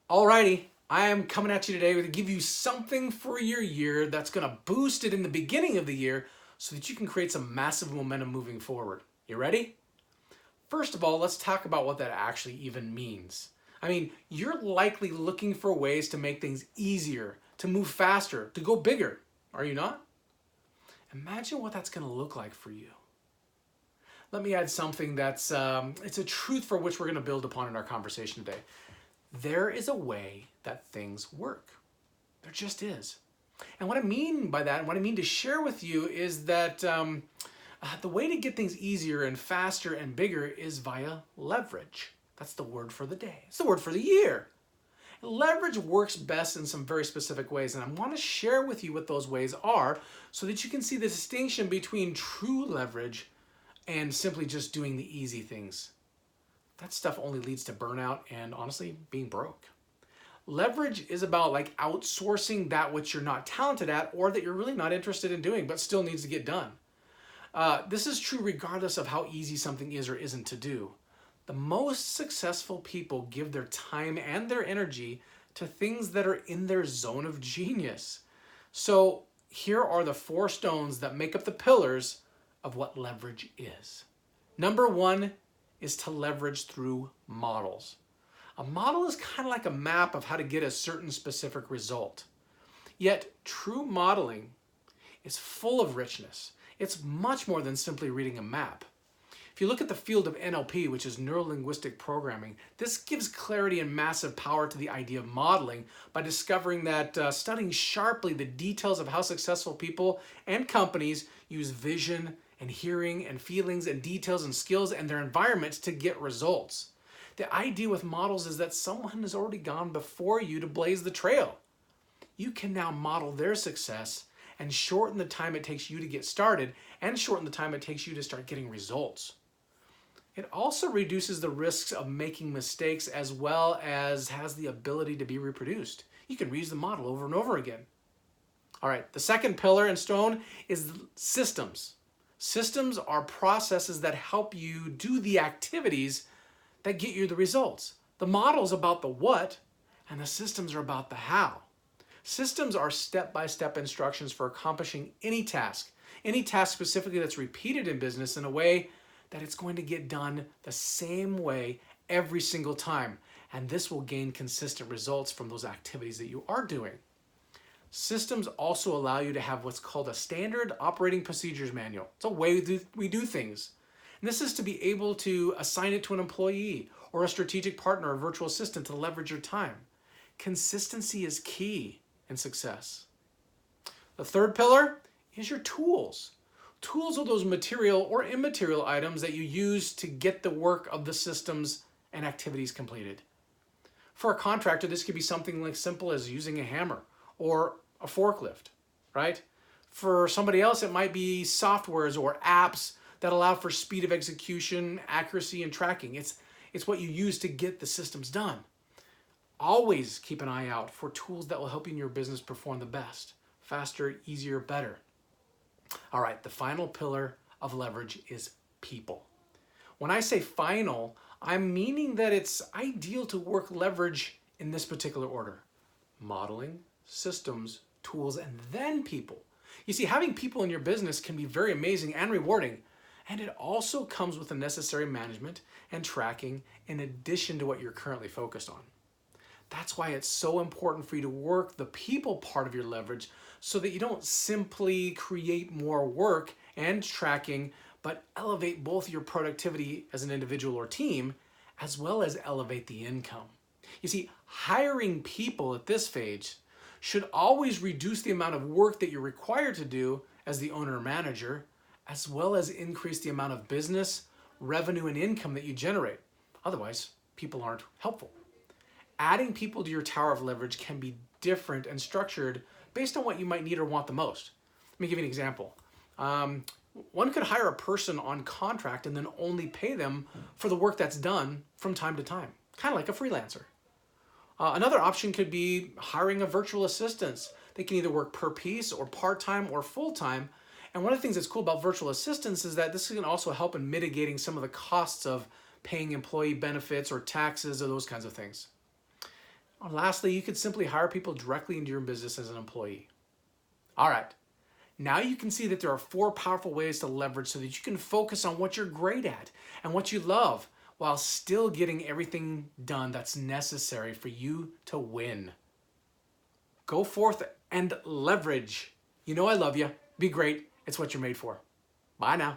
Alrighty, I am coming at you today to give you something for your year that's going to boost it in the beginning of the year so that you can create some massive momentum moving forward. You ready? First of all, let's talk about what that actually even means. You're likely looking for ways to make things easier, to move faster, to go bigger. Are you not? Imagine what that's going to look like for you. Let me add something that's it's a truth for which we're going to build upon in our conversation today. There is a way that things work. There just is. And what I mean by that, and what I mean to share with you, is that the way to get things easier and faster and bigger is via leverage. That's the word for the day. It's the word for the year. Leverage works best in some very specific ways, and I want to share with you what those ways are so that you can see the distinction between true leverage and simply just doing the easy things. That stuff only leads to burnout and, honestly, being broke. Leverage is about outsourcing that which you're not talented at or that you're really not interested in doing but still needs to get done. This is true regardless of how easy something is or isn't to do. The most successful people give their time and their energy to things that are in their zone of genius. So here are the 4 stones that make up the pillars of what leverage is. Number 1 is to leverage through models. A model is kind of like a map of how to get a certain specific result. Yet true modeling is full of richness. It's much more than simply reading a map. If you look at the field of NLP, which is neuro-linguistic programming, this gives clarity and massive power to the idea of modeling by discovering that studying sharply the details of how successful people and companies use vision and hearing and feelings and details and skills and their environment to get results. The idea with models is that someone has already gone before you to blaze the trail. You can now model their success and shorten the time it takes you to get started and shorten the time it takes you to start getting results. It also reduces the risks of making mistakes as well as has the ability to be reproduced. You can reuse the model over and over again. All right, the second pillar and stone is systems. Systems are processes that help you do the activities that get you the results. The model's about the what, and the systems are about the how. Systems are step-by-step instructions for accomplishing any task specifically that's repeated in business in a way that it's going to get done the same way every single time. And this will gain consistent results from those activities that you are doing. Systems also allow you to have what's called a standard operating procedures manual. It's a way we do things. And this is to be able to assign it to an employee or a strategic partner or virtual assistant to leverage your time. Consistency is key in success. The third pillar is your tools. Tools are those material or immaterial items that you use to get the work of the systems and activities completed. For a contractor, this could be something like simple as using a hammer or a forklift, right? For somebody else, it might be softwares or apps that allow for speed of execution, accuracy, and tracking. It's what you use to get the systems done. Always keep an eye out for tools that will help you in your business perform the best, faster, easier, better. All right, the final pillar of leverage is people. When I say final, I'm meaning that it's ideal to work leverage in this particular order: modeling, systems, tools, and then people. You see, having people in your business can be very amazing and rewarding, and it also comes with the necessary management and tracking in addition to what you're currently focused on. That's why it's so important for you to work the people part of your leverage so that you don't simply create more work and tracking, but elevate both your productivity as an individual or team, as well as elevate the income. You see, hiring people at this phase should always reduce the amount of work that you're required to do as the owner or manager, as well as increase the amount of business, revenue, and income that you generate. Otherwise, people aren't helpful. Adding people to your tower of leverage can be different and structured based on what you might need or want the most. Let me give you an example. One could hire a person on contract and then only pay them for the work that's done from time to time, kind of like a freelancer. Another option could be hiring a virtual assistant. They can either work per piece or part-time or full-time. And one of the things that's cool about virtual assistants is that this can also help in mitigating some of the costs of paying employee benefits or taxes or those kinds of things. Or lastly, you could simply hire people directly into your business as an employee. All right. Now you can see that there are 4 powerful ways to leverage so that you can focus on what you're great at and what you love while still getting everything done that's necessary for you to win. Go forth and leverage. You know I love you. Be great. It's what you're made for. Bye now.